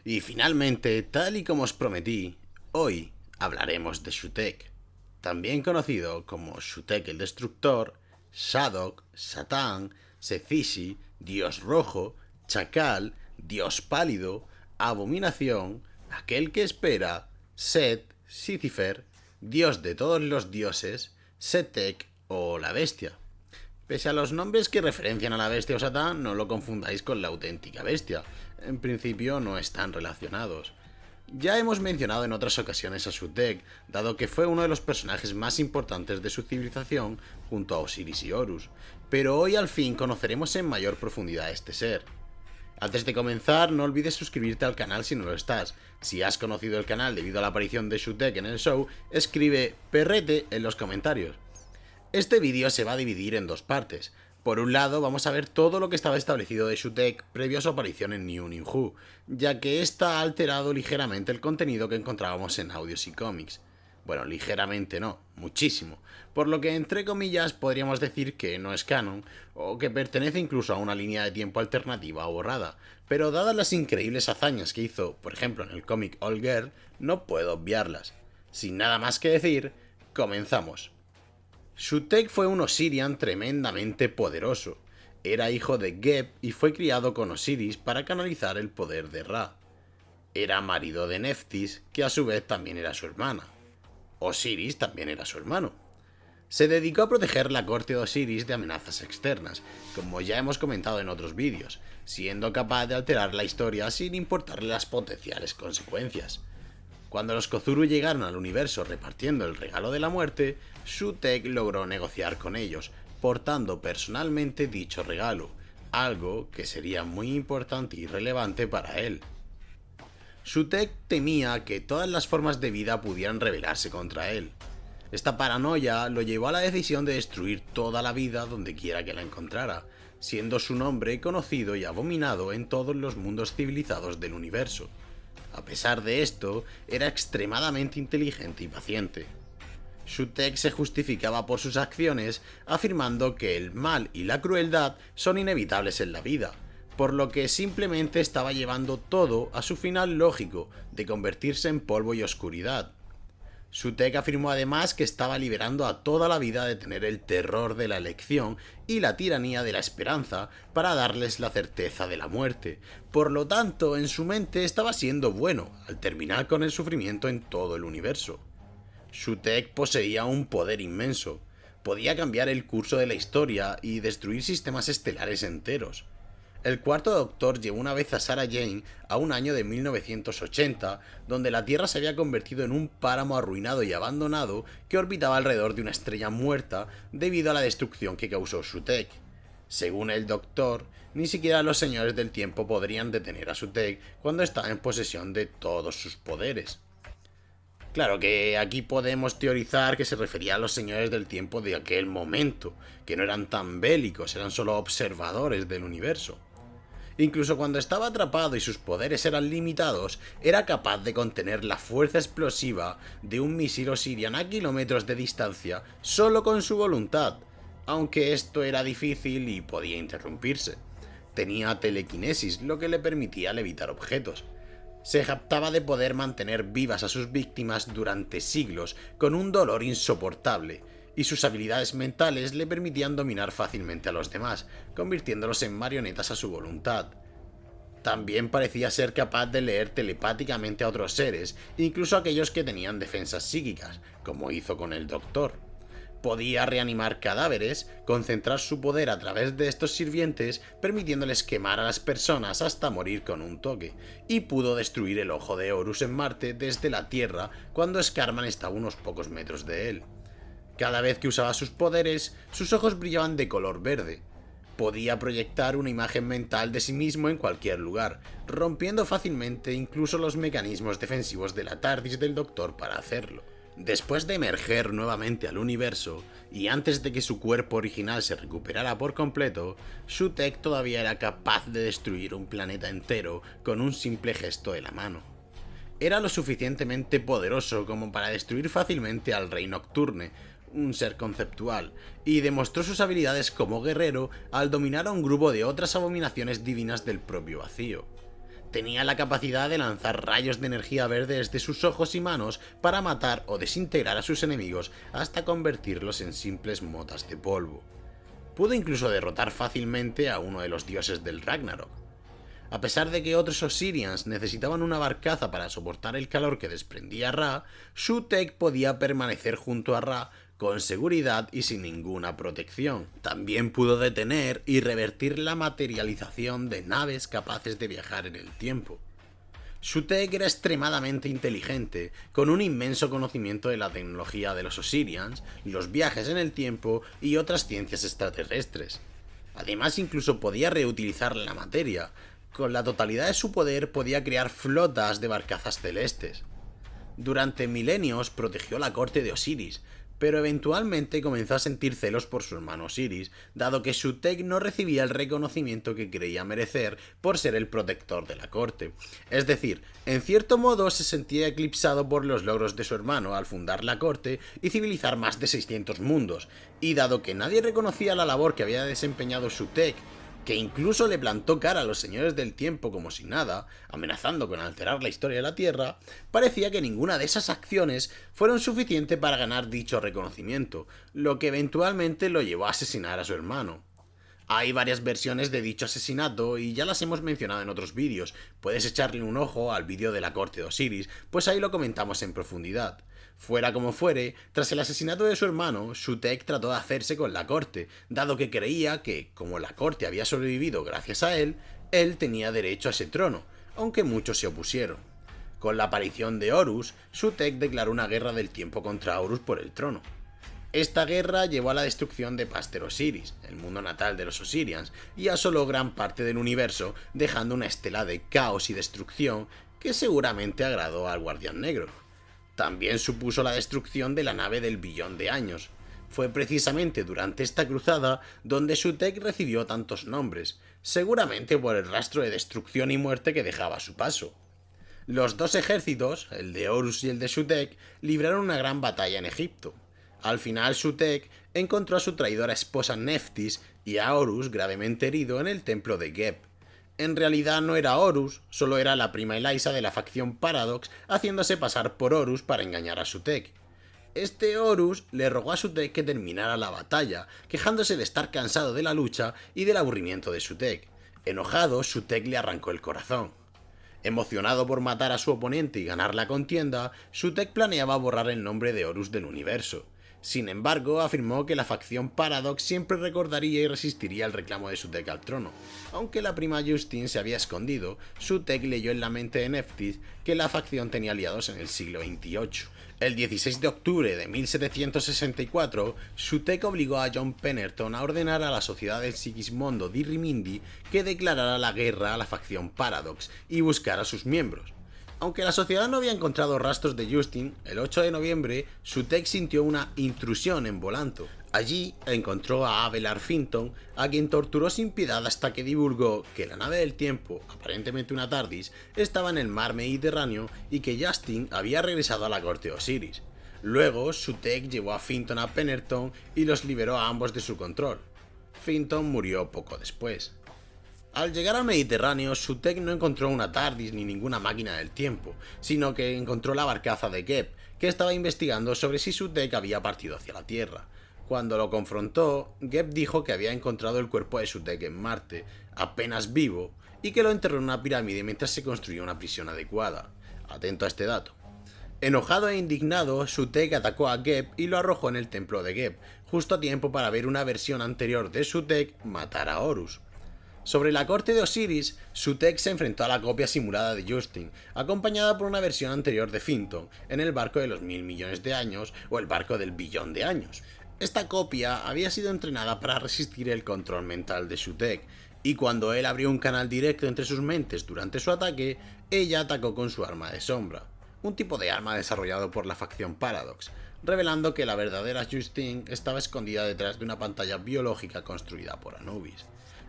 Y finalmente, tal y como os prometí, hoy hablaremos de Shutek, también conocido como Shutek el Destructor, Shadok, Satán, Sethishi, Dios Rojo, Chacal, Dios Pálido, Abominación, Aquel que Espera, Set, Sícifer, Dios de todos los dioses, Setek o la Bestia. Pese a los nombres que referencian a la bestia o Satán, no lo confundáis con la auténtica bestia. En principio no están relacionados. Ya hemos mencionado en otras ocasiones a Shutek, dado que fue uno de los personajes más importantes de su civilización junto a Osiris y Horus, pero hoy al fin conoceremos en mayor profundidad a este ser. Antes de comenzar, no olvides suscribirte al canal si no lo estás. Si has conocido el canal debido a la aparición de Shutek en el show, escribe perrete en los comentarios. Este vídeo se va a dividir en dos partes. Por un lado, vamos a ver todo lo que estaba establecido de Shutek previo a su aparición en New Who, ya que esta ha alterado ligeramente el contenido que encontrábamos en audios y cómics. Bueno, ligeramente no, muchísimo, por lo que entre comillas podríamos decir que no es canon, o que pertenece incluso a una línea de tiempo alternativa o borrada, pero dadas las increíbles hazañas que hizo, por ejemplo en el cómic All Girl, no puedo obviarlas. Sin nada más que decir, comenzamos. Shutek fue un Osirian tremendamente poderoso. Era hijo de Geb y fue criado con Osiris para canalizar el poder de Ra. Era marido de Nephthys, que a su vez también era su hermana. Osiris también era su hermano. Se dedicó a proteger la corte de Osiris de amenazas externas, como ya hemos comentado en otros vídeos, siendo capaz de alterar la historia sin importarle las potenciales consecuencias. Cuando los Kozuru llegaron al universo repartiendo el regalo de la muerte, Shutek logró negociar con ellos, portando personalmente dicho regalo, algo que sería muy importante y relevante para él. Shutek temía que todas las formas de vida pudieran rebelarse contra él. Esta paranoia lo llevó a la decisión de destruir toda la vida donde quiera que la encontrara, siendo su nombre conocido y abominado en todos los mundos civilizados del universo. A pesar de esto, era extremadamente inteligente y paciente. Shutek se justificaba por sus acciones, afirmando que el mal y la crueldad son inevitables en la vida, por lo que simplemente estaba llevando todo a su final lógico, de convertirse en polvo y oscuridad. Shutek afirmó además que estaba liberando a toda la vida de tener el terror de la elección y la tiranía de la esperanza para darles la certeza de la muerte. Por lo tanto, en su mente estaba siendo bueno, al terminar con el sufrimiento en todo el universo. Shutek poseía un poder inmenso. Podía cambiar el curso de la historia y destruir sistemas estelares enteros. El cuarto Doctor llevó una vez a Sarah Jane a un año de 1980, donde la Tierra se había convertido en un páramo arruinado y abandonado que orbitaba alrededor de una estrella muerta debido a la destrucción que causó Shutek. Según el Doctor, ni siquiera los Señores del Tiempo podrían detener a Shutek cuando estaba en posesión de todos sus poderes. Claro que aquí podemos teorizar que se refería a los Señores del Tiempo de aquel momento, que no eran tan bélicos, eran solo observadores del universo. Incluso cuando estaba atrapado y sus poderes eran limitados, era capaz de contener la fuerza explosiva de un misil Osirian a kilómetros de distancia solo con su voluntad, aunque esto era difícil y podía interrumpirse. Tenía telequinesis, lo que le permitía levitar objetos. Se jactaba de poder mantener vivas a sus víctimas durante siglos con un dolor insoportable, y sus habilidades mentales le permitían dominar fácilmente a los demás, convirtiéndolos en marionetas a su voluntad. También parecía ser capaz de leer telepáticamente a otros seres, incluso aquellos que tenían defensas psíquicas, como hizo con el Doctor. Podía reanimar cadáveres, concentrar su poder a través de estos sirvientes, permitiéndoles quemar a las personas hasta morir con un toque, y pudo destruir el ojo de Horus en Marte desde la Tierra cuando Scarman estaba a unos pocos metros de él. Cada vez que usaba sus poderes, sus ojos brillaban de color verde. Podía proyectar una imagen mental de sí mismo en cualquier lugar, rompiendo fácilmente incluso los mecanismos defensivos de la TARDIS del Doctor para hacerlo. Después de emerger nuevamente al universo, y antes de que su cuerpo original se recuperara por completo, Shutek todavía era capaz de destruir un planeta entero con un simple gesto de la mano. Era lo suficientemente poderoso como para destruir fácilmente al Rey Nocturne, un ser conceptual, y demostró sus habilidades como guerrero al dominar a un grupo de otras abominaciones divinas del propio vacío. Tenía la capacidad de lanzar rayos de energía verde desde sus ojos y manos para matar o desintegrar a sus enemigos hasta convertirlos en simples motas de polvo. Pudo incluso derrotar fácilmente a uno de los dioses del Ragnarok. A pesar de que otros Osirians necesitaban una barcaza para soportar el calor que desprendía Ra, Shu-Tek podía permanecer junto a Ra con seguridad y sin ninguna protección. También pudo detener y revertir la materialización de naves capaces de viajar en el tiempo. Shu-Tek era extremadamente inteligente, con un inmenso conocimiento de la tecnología de los Osirians, los viajes en el tiempo y otras ciencias extraterrestres. Además, incluso podía reutilizar la materia. Con la totalidad de su poder podía crear flotas de barcazas celestes. Durante milenios protegió la corte de Osiris, pero eventualmente comenzó a sentir celos por su hermano Osiris, dado que Shu-Tek no recibía el reconocimiento que creía merecer por ser el protector de la corte. Es decir, en cierto modo se sentía eclipsado por los logros de su hermano al fundar la corte y civilizar más de 600 mundos, y dado que nadie reconocía la labor que había desempeñado Shu-Tek, que incluso le plantó cara a los señores del tiempo como si nada, amenazando con alterar la historia de la Tierra, parecía que ninguna de esas acciones fueron suficiente para ganar dicho reconocimiento, lo que eventualmente lo llevó a asesinar a su hermano. Hay varias versiones de dicho asesinato y ya las hemos mencionado en otros vídeos, puedes echarle un ojo al vídeo de la corte de Osiris, pues ahí lo comentamos en profundidad. Fuera como fuere, tras el asesinato de su hermano, Shu-Tek trató de hacerse con la corte, dado que creía que, como la corte había sobrevivido gracias a él tenía derecho a ese trono, aunque muchos se opusieron. Con la aparición de Horus, Shu-Tek declaró una guerra del tiempo contra Horus por el trono. Esta guerra llevó a la destrucción de Paster Osiris, el mundo natal de los Osirians, y asoló gran parte del universo, dejando una estela de caos y destrucción que seguramente agradó al Guardián Negro. También supuso la destrucción de la nave del billón de años. Fue precisamente durante esta cruzada donde Shu-Tek recibió tantos nombres, seguramente por el rastro de destrucción y muerte que dejaba a su paso. Los dos ejércitos, el de Horus y el de Shu-Tek, libraron una gran batalla en Egipto. Al final Shu-Tek encontró a su traidora esposa Neftis y a Horus gravemente herido en el templo de Geb. En realidad no era Horus, solo era la prima Eliza de la facción Paradox haciéndose pasar por Horus para engañar a Shu-Tek. Este Horus le rogó a Shu-Tek que terminara la batalla, quejándose de estar cansado de la lucha y del aburrimiento de Shu-Tek. Enojado, Shu-Tek le arrancó el corazón. Emocionado por matar a su oponente y ganar la contienda, Shu-Tek planeaba borrar el nombre de Horus del universo. Sin embargo, afirmó que la facción Paradox siempre recordaría y resistiría el reclamo de Shu-Tek al trono. Aunque la prima Justine se había escondido, Shu-Tek leyó en la mente de Neftis que la facción tenía aliados en el siglo XXVIII. El 16 de octubre de 1764, Shu-Tek obligó a John Pennerton a ordenar a la Sociedad del Sigismondo di Rimindi que declarara la guerra a la facción Paradox y buscara a sus miembros. Aunque la sociedad no había encontrado rastros de Justine, el 8 de noviembre, Shu-Tek sintió una intrusión en Volanto. Allí encontró a Abelard Finton, a quien torturó sin piedad hasta que divulgó que la nave del tiempo, aparentemente una TARDIS, estaba en el mar Mediterráneo y que Justine había regresado a la corte de Osiris. Luego, Shu-Tek llevó a Finton a Pennerton y los liberó a ambos de su control. Finton murió poco después. Al llegar al Mediterráneo, Shu-Tek no encontró una TARDIS ni ninguna máquina del tiempo, sino que encontró la barcaza de Geb, que estaba investigando sobre si Shu-Tek había partido hacia la Tierra. Cuando lo confrontó, Geb dijo que había encontrado el cuerpo de Shu-Tek en Marte, apenas vivo, y que lo enterró en una pirámide mientras se construía una prisión adecuada. Atento a este dato. Enojado e indignado, Shu-Tek atacó a Geb y lo arrojó en el templo de Geb, justo a tiempo para ver una versión anterior de Shu-Tek matar a Horus. Sobre la corte de Osiris, Shu-Tek se enfrentó a la copia simulada de Justine, acompañada por una versión anterior de Finton, en el barco de los 1000 millones de años o el barco del billón de años. Esta copia había sido entrenada para resistir el control mental de Shu-Tek, y cuando él abrió un canal directo entre sus mentes durante su ataque, ella atacó con su arma de sombra, un tipo de arma desarrollado por la facción Paradox, revelando que la verdadera Justine estaba escondida detrás de una pantalla biológica construida por Anubis.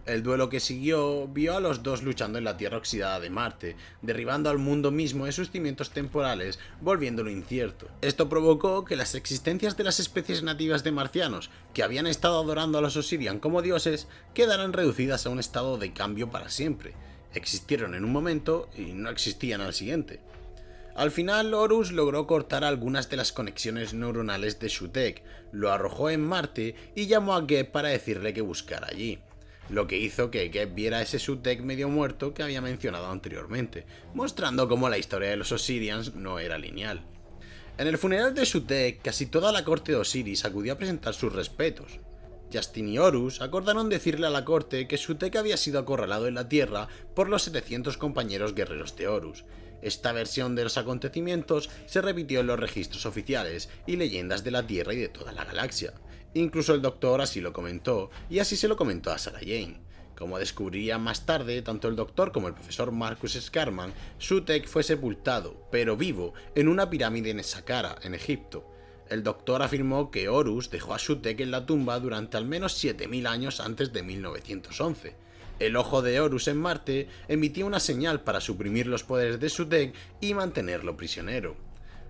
El duelo que siguió vio a los dos luchando en la Tierra oxidada de Marte, derribando al mundo mismo de sus cimientos temporales, volviéndolo incierto. Esto provocó que las existencias de las especies nativas de marcianos, que habían estado adorando a los Osirian como dioses, quedaran reducidas a un estado de cambio para siempre. Existieron en un momento y no existían al siguiente. Al final, Horus logró cortar algunas de las conexiones neuronales de Sutekh, lo arrojó en Marte y llamó a Geb para decirle que buscara allí. Lo que hizo que Geb viera ese Sutekh medio muerto que había mencionado anteriormente, mostrando cómo la historia de los Osirians no era lineal. En el funeral de Sutekh, casi toda la corte de Osiris acudió a presentar sus respetos. Justin y Horus acordaron decirle a la corte que Sutekh había sido acorralado en la Tierra por los 700 compañeros guerreros de Horus. Esta versión de los acontecimientos se repitió en los registros oficiales y leyendas de la Tierra y de toda la galaxia. Incluso el Doctor así lo comentó, y así se lo comentó a Sarah Jane. Como descubrirían más tarde, tanto el Doctor como el profesor Marcus Scarman, Sutekh fue sepultado, pero vivo, en una pirámide en Saqqara, en Egipto. El Doctor afirmó que Horus dejó a Sutekh en la tumba durante al menos 7000 años antes de 1911. El ojo de Horus en Marte emitía una señal para suprimir los poderes de Sutekh y mantenerlo prisionero.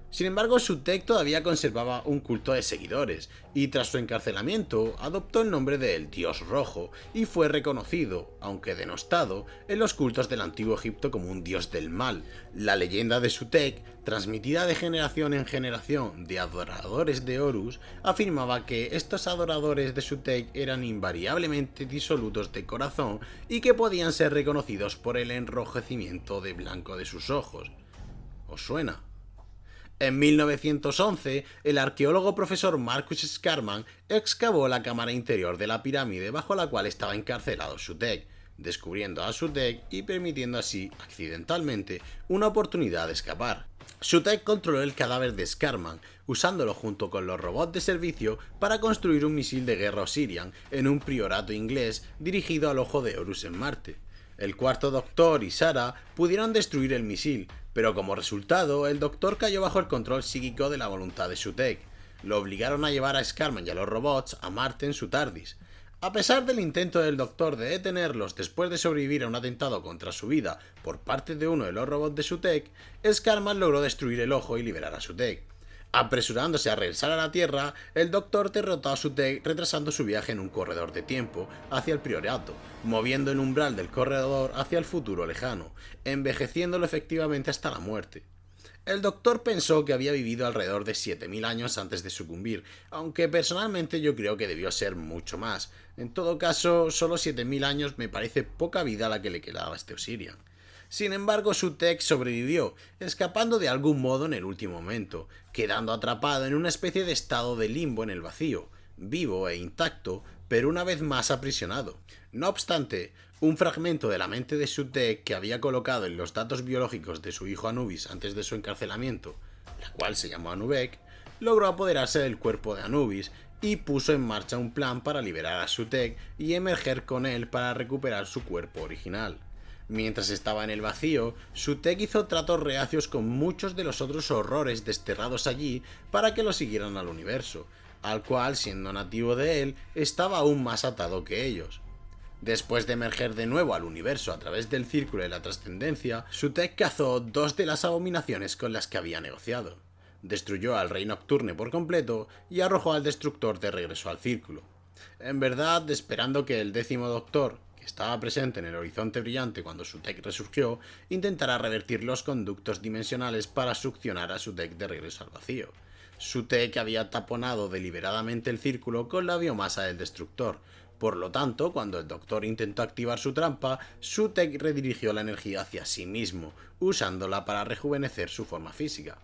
Sin embargo, Sutekh todavía conservaba un culto de seguidores, y tras su encarcelamiento adoptó el nombre de El Dios Rojo y fue reconocido, aunque denostado, en los cultos del antiguo Egipto como un dios del mal. La leyenda de Sutekh, transmitida de generación en generación de adoradores de Horus, afirmaba que estos adoradores de Sutekh eran invariablemente disolutos de corazón y que podían ser reconocidos por el enrojecimiento de blanco de sus ojos. ¿Os suena? En 1911, el arqueólogo profesor Marcus Scarman excavó la cámara interior de la pirámide bajo la cual estaba encarcelado Sutekh, descubriendo a Sutekh y permitiendo así, accidentalmente, una oportunidad de escapar. Sutekh controló el cadáver de Scarman, usándolo junto con los robots de servicio para construir un misil de guerra Osirian en un priorato inglés dirigido al ojo de Horus en Marte. El cuarto Doctor y Sarah pudieron destruir el misil, pero como resultado, el Doctor cayó bajo el control psíquico de la voluntad de Sutekh. Lo obligaron a llevar a Scarman y a los robots a Marte en su TARDIS. A pesar del intento del Doctor de detenerlos después de sobrevivir a un atentado contra su vida por parte de uno de los robots de Sutekh, Scarman logró destruir el ojo y liberar a Sutekh. Apresurándose a regresar a la Tierra, el Doctor derrotó a Sutekh retrasando su viaje en un corredor de tiempo hacia el priorato, moviendo el umbral del corredor hacia el futuro lejano, envejeciéndolo efectivamente hasta la muerte. El Doctor pensó que había vivido alrededor de 7000 años antes de sucumbir, aunque personalmente yo creo que debió ser mucho más. En todo caso, solo 7000 años me parece poca vida la que le quedaba a este Osirian. Sin embargo, Sutekh sobrevivió, escapando de algún modo en el último momento, quedando atrapado en una especie de estado de limbo en el vacío, vivo e intacto, pero una vez más aprisionado. No obstante, un fragmento de la mente de Sutekh que había colocado en los datos biológicos de su hijo Anubis antes de su encarcelamiento, la cual se llamó Anubek, logró apoderarse del cuerpo de Anubis y puso en marcha un plan para liberar a Sutekh y emerger con él para recuperar su cuerpo original. Mientras estaba en el vacío, Sutekh hizo tratos reacios con muchos de los otros horrores desterrados allí para que lo siguieran al universo, al cual, siendo nativo de él, estaba aún más atado que ellos. Después de emerger de nuevo al universo a través del círculo de la trascendencia, Sutekh cazó dos de las abominaciones con las que había negociado. Destruyó al Rey Nocturne por completo y arrojó al Destructor de regreso al círculo. En verdad, esperando que el 10º Doctor, estaba presente en el horizonte brillante cuando Sutekh resurgió, intentará revertir los conductos dimensionales para succionar a Sutekh de regreso al vacío. Sutekh había taponado deliberadamente el círculo con la biomasa del Destructor. Por lo tanto, cuando el Doctor intentó activar su trampa, Sutekh redirigió la energía hacia sí mismo, usándola para rejuvenecer su forma física.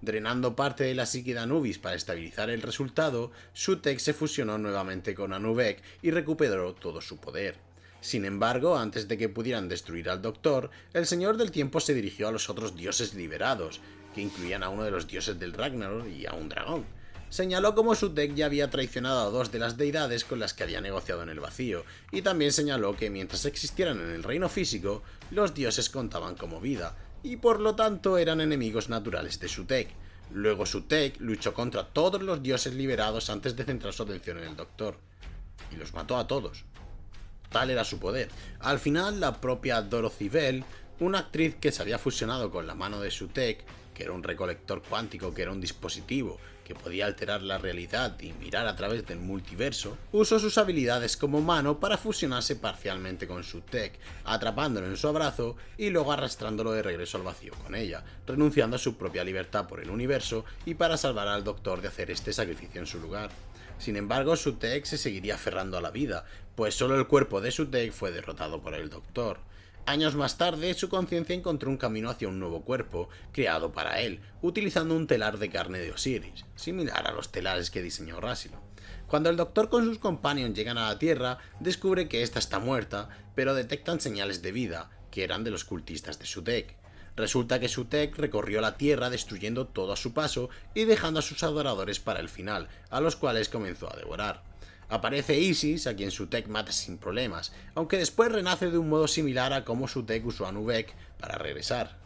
Drenando parte de la psique de Anubis para estabilizar el resultado, Sutekh se fusionó nuevamente con Anubek y recuperó todo su poder. Sin embargo, antes de que pudieran destruir al Doctor, el Señor del Tiempo se dirigió a los otros dioses liberados, que incluían a uno de los dioses del Ragnarok y a un dragón. Señaló cómo Sutekh ya había traicionado a dos de las deidades con las que había negociado en el vacío, y también señaló que mientras existieran en el reino físico, los dioses contaban como vida, y por lo tanto eran enemigos naturales de Sutekh. Luego Sutekh luchó contra todos los dioses liberados antes de centrar su atención en el Doctor, y los mató a todos. Tal era su poder. Al final, la propia Dorothy Bell, una actriz que se había fusionado con la mano de Sutekh, que era un recolector cuántico, que era un dispositivo que podía alterar la realidad y mirar a través del multiverso, usó sus habilidades como humano para fusionarse parcialmente con Sutekh, atrapándolo en su abrazo y luego arrastrándolo de regreso al vacío con ella, renunciando a su propia libertad por el universo y para salvar al Doctor de hacer este sacrificio en su lugar. Sin embargo, Sutekh se seguiría aferrando a la vida, pues solo el cuerpo de Sutekh fue derrotado por el Doctor. Años más tarde, su conciencia encontró un camino hacia un nuevo cuerpo, creado para él, utilizando un telar de carne de Osiris, similar a los telares que diseñó Rassilon. Cuando el Doctor con sus companions llegan a la Tierra, descubre que ésta está muerta, pero detectan señales de vida, que eran de los cultistas de Sutekh. Resulta que Sutekh recorrió la Tierra destruyendo todo a su paso y dejando a sus adoradores para el final, a los cuales comenzó a devorar. Aparece Isis, a quien Sutekh mata sin problemas, aunque después renace de un modo similar a como Sutekh usó a Nubek para regresar.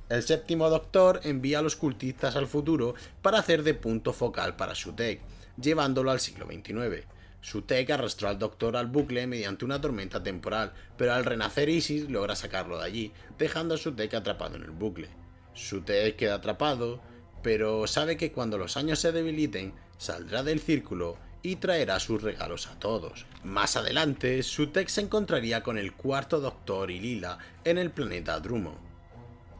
El séptimo Doctor envía a los cultistas al futuro para hacer de punto focal para Sutekh, llevándolo al siglo XXIX. Sutekh arrastró al Doctor al bucle mediante una tormenta temporal, pero al renacer Isis logra sacarlo de allí, dejando a Sutekh atrapado en el bucle. Sutekh queda atrapado, pero sabe que cuando los años se debiliten, saldrá del círculo y traerá sus regalos a todos. Más adelante, Sutekh se encontraría con el cuarto Doctor y Lila en el planeta Drummond.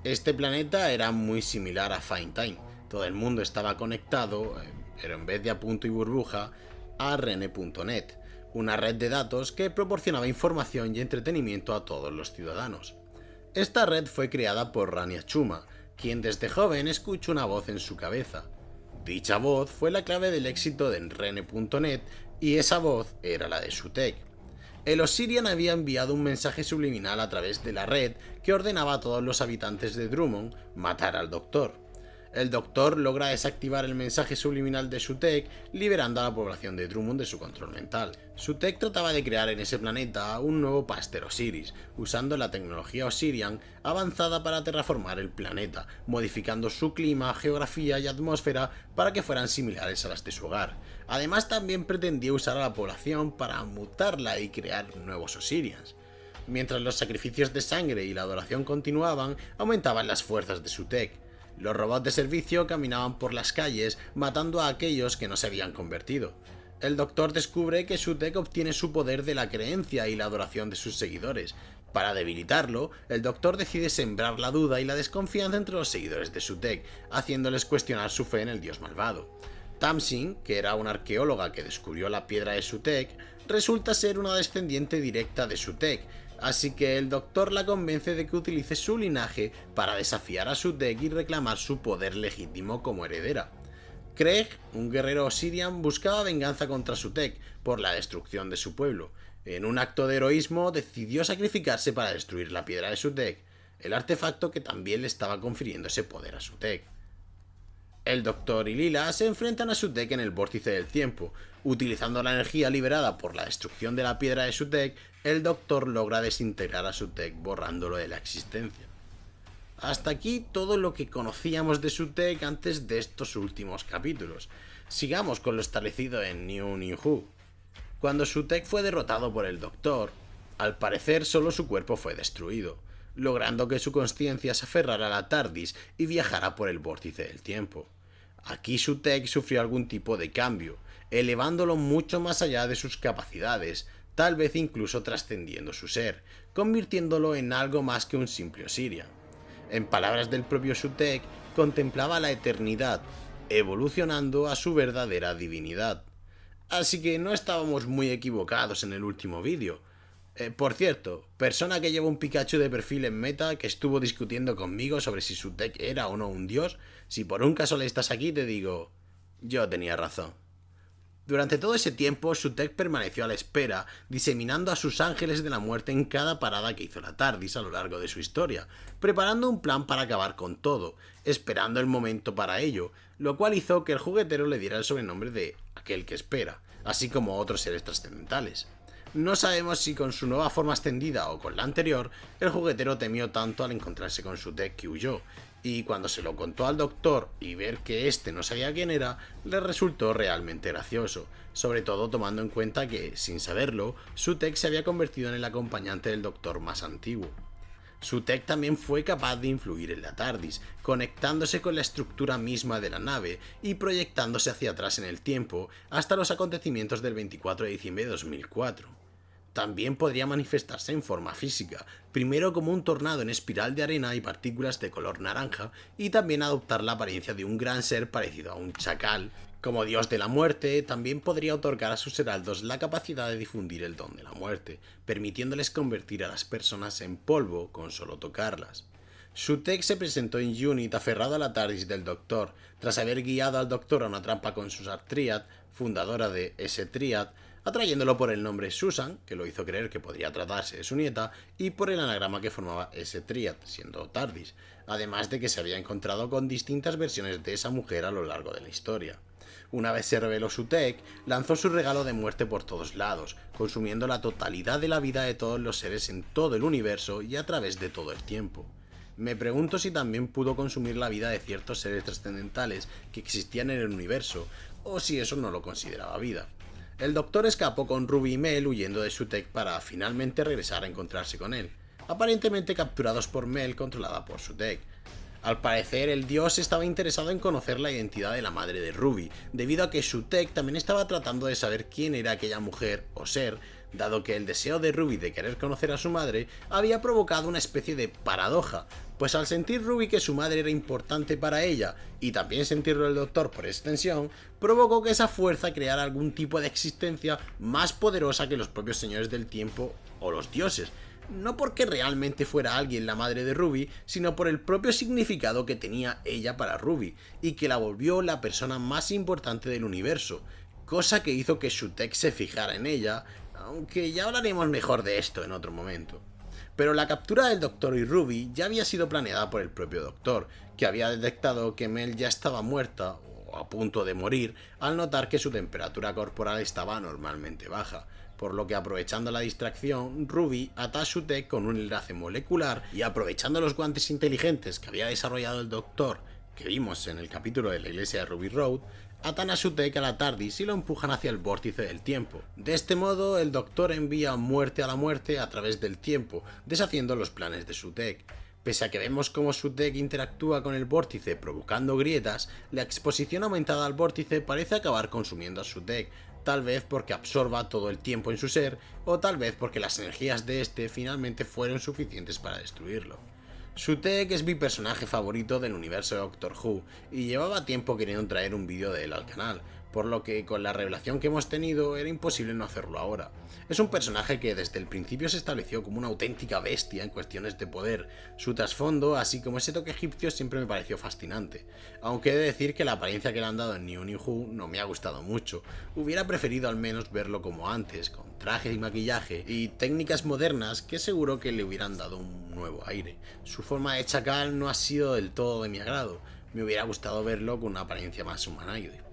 Este planeta era muy similar a Fine Time, todo el mundo estaba conectado, pero en vez de a punto y burbuja, a Rene.net, una red de datos que proporcionaba información y entretenimiento a todos los ciudadanos. Esta red fue creada por Rania Chuma, quien desde joven escuchó una voz en su cabeza. Dicha voz fue la clave del éxito de Rene.net y esa voz era la de Sutekh. El Osirian había enviado un mensaje subliminal a través de la red que ordenaba a todos los habitantes de Drummond matar al Doctor. El Doctor logra desactivar el mensaje subliminal de Sutekh, liberando a la población de Drummond de su control mental. Sutekh trataba de crear en ese planeta un nuevo Pasteur Osiris, usando la tecnología Osirian avanzada para terraformar el planeta, modificando su clima, geografía y atmósfera para que fueran similares a las de su hogar. Además, también pretendía usar a la población para mutarla y crear nuevos Osirians. Mientras los sacrificios de sangre y la adoración continuaban, aumentaban las fuerzas de Sutekh. Los robots de servicio caminaban por las calles matando a aquellos que no se habían convertido. El Doctor descubre que Sutekh obtiene su poder de la creencia y la adoración de sus seguidores. Para debilitarlo, el Doctor decide sembrar la duda y la desconfianza entre los seguidores de Sutekh, haciéndoles cuestionar su fe en el dios malvado. Tamsin, que era una arqueóloga que descubrió la piedra de Sutekh, resulta ser una descendiente directa de Sutekh, así que el Doctor la convence de que utilice su linaje para desafiar a Sutekh y reclamar su poder legítimo como heredera. Craig, un guerrero Osirian, buscaba venganza contra Sutekh por la destrucción de su pueblo. En un acto de heroísmo decidió sacrificarse para destruir la piedra de Sutekh, el artefacto que también le estaba confiriendo ese poder a Sutekh. El Doctor y Lila se enfrentan a Sutekh en el vórtice del tiempo. Utilizando la energía liberada por la destrucción de la piedra de Sutekh, el Doctor logra desintegrar a Sutekh borrándolo de la existencia. Hasta aquí todo lo que conocíamos de Sutekh antes de estos últimos capítulos. Sigamos con lo establecido en New Who. Cuando Sutekh fue derrotado por el Doctor, al parecer solo su cuerpo fue destruido, logrando que su conciencia se aferrara a la TARDIS y viajara por el vórtice del tiempo. Aquí Sutekh sufrió algún tipo de cambio, elevándolo mucho más allá de sus capacidades, tal vez incluso trascendiendo su ser, convirtiéndolo en algo más que un simple Osirian. En palabras del propio Sutekh, contemplaba la eternidad, evolucionando a su verdadera divinidad. Así que no estábamos muy equivocados en el último vídeo. Por cierto, persona que lleva un Pikachu de perfil en Meta que estuvo discutiendo conmigo sobre si Sutekh era o no un dios, si por un caso le estás aquí te digo, yo tenía razón. Durante todo ese tiempo, Sutekh permaneció a la espera, diseminando a sus ángeles de la muerte en cada parada que hizo la TARDIS a lo largo de su historia, preparando un plan para acabar con todo, esperando el momento para ello, lo cual hizo que el juguetero le diera el sobrenombre de aquel que espera, así como otros seres trascendentales. No sabemos si con su nueva forma extendida o con la anterior, el juguetero temió tanto al encontrarse con Sutekh que huyó, y cuando se lo contó al Doctor y ver que éste no sabía quién era, le resultó realmente gracioso, sobre todo tomando en cuenta que, sin saberlo, Sutekh se había convertido en el acompañante del Doctor más antiguo. Sutekh también fue capaz de influir en la TARDIS, conectándose con la estructura misma de la nave y proyectándose hacia atrás en el tiempo hasta los acontecimientos del 24 de diciembre de 2004. También podría manifestarse en forma física, primero como un tornado en espiral de arena y partículas de color naranja, y también adoptar la apariencia de un gran ser parecido a un chacal. Como dios de la muerte, también podría otorgar a sus heraldos la capacidad de difundir el don de la muerte, permitiéndoles convertir a las personas en polvo con solo tocarlas. Sutekh se presentó en Unit aferrado a la TARDIS del Doctor, tras haber guiado al Doctor a una trampa con Susan Triad, fundadora de S-Triad, atrayéndolo por el nombre Susan, que lo hizo creer que podría tratarse de su nieta, y por el anagrama que formaba S-Triad, siendo TARDIS, además de que se había encontrado con distintas versiones de esa mujer a lo largo de la historia. Una vez se reveló Sutekh, lanzó su regalo de muerte por todos lados, consumiendo la totalidad de la vida de todos los seres en todo el universo y a través de todo el tiempo. Me pregunto si también pudo consumir la vida de ciertos seres trascendentales que existían en el universo, o si eso no lo consideraba vida. El Doctor escapó con Ruby y Mel huyendo de Sutekh para finalmente regresar a encontrarse con él, aparentemente capturados por Mel controlada por Sutekh. Al parecer, el dios estaba interesado en conocer la identidad de la madre de Ruby, debido a que Sutekh también estaba tratando de saber quién era aquella mujer o ser, dado que el deseo de Ruby de querer conocer a su madre había provocado una especie de paradoja, pues al sentir Ruby que su madre era importante para ella, y también sentirlo el Doctor por extensión, provocó que esa fuerza creara algún tipo de existencia más poderosa que los propios señores del tiempo o los dioses. No porque realmente fuera alguien la madre de Ruby, sino por el propio significado que tenía ella para Ruby, y que la volvió la persona más importante del universo, cosa que hizo que Sutekh se fijara en ella, aunque ya hablaremos mejor de esto en otro momento. Pero la captura del Doctor y Ruby ya había sido planeada por el propio Doctor, que había detectado que Mel ya estaba muerta, o a punto de morir, al notar que su temperatura corporal estaba anormalmente baja, por lo que aprovechando la distracción, Ruby ata a Sutekh con un enlace molecular y aprovechando los guantes inteligentes que había desarrollado el Doctor, que vimos en el capítulo de la iglesia de Ruby Road, atan a Sutekh a la TARDIS y lo empujan hacia el vórtice del tiempo. De este modo, el Doctor envía muerte a la muerte a través del tiempo, deshaciendo los planes de Sutekh. Pese a que vemos cómo Sutekh interactúa con el vórtice provocando grietas, la exposición aumentada al vórtice parece acabar consumiendo a Sutekh, tal vez porque absorba todo el tiempo en su ser, o tal vez porque las energías de este finalmente fueron suficientes para destruirlo. Sutekh es mi personaje favorito del universo de Doctor Who, y llevaba tiempo queriendo traer un vídeo de él al canal, por lo que con la revelación que hemos tenido era imposible no hacerlo ahora. Es un personaje que desde el principio se estableció como una auténtica bestia en cuestiones de poder. Su trasfondo, así como ese toque egipcio, siempre me pareció fascinante, aunque he de decir que la apariencia que le han dado en New Who no me ha gustado mucho. Hubiera preferido al menos verlo como antes, con traje y maquillaje y técnicas modernas que seguro que le hubieran dado un nuevo aire. Su forma de chacal no ha sido del todo de mi agrado, me hubiera gustado verlo con una apariencia más humanoide.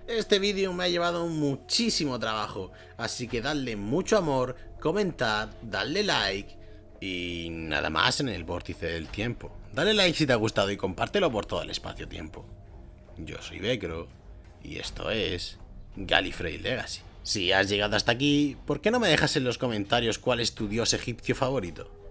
Este vídeo me ha llevado muchísimo trabajo, así que dadle mucho amor, comentad, dadle like y nada más en el vórtice del tiempo. Dale like si te ha gustado y compártelo por todo el espacio-tiempo. Yo soy Becro y esto es Gallifrey Legacy. Si has llegado hasta aquí, ¿por qué no me dejas en los comentarios cuál es tu dios egipcio favorito?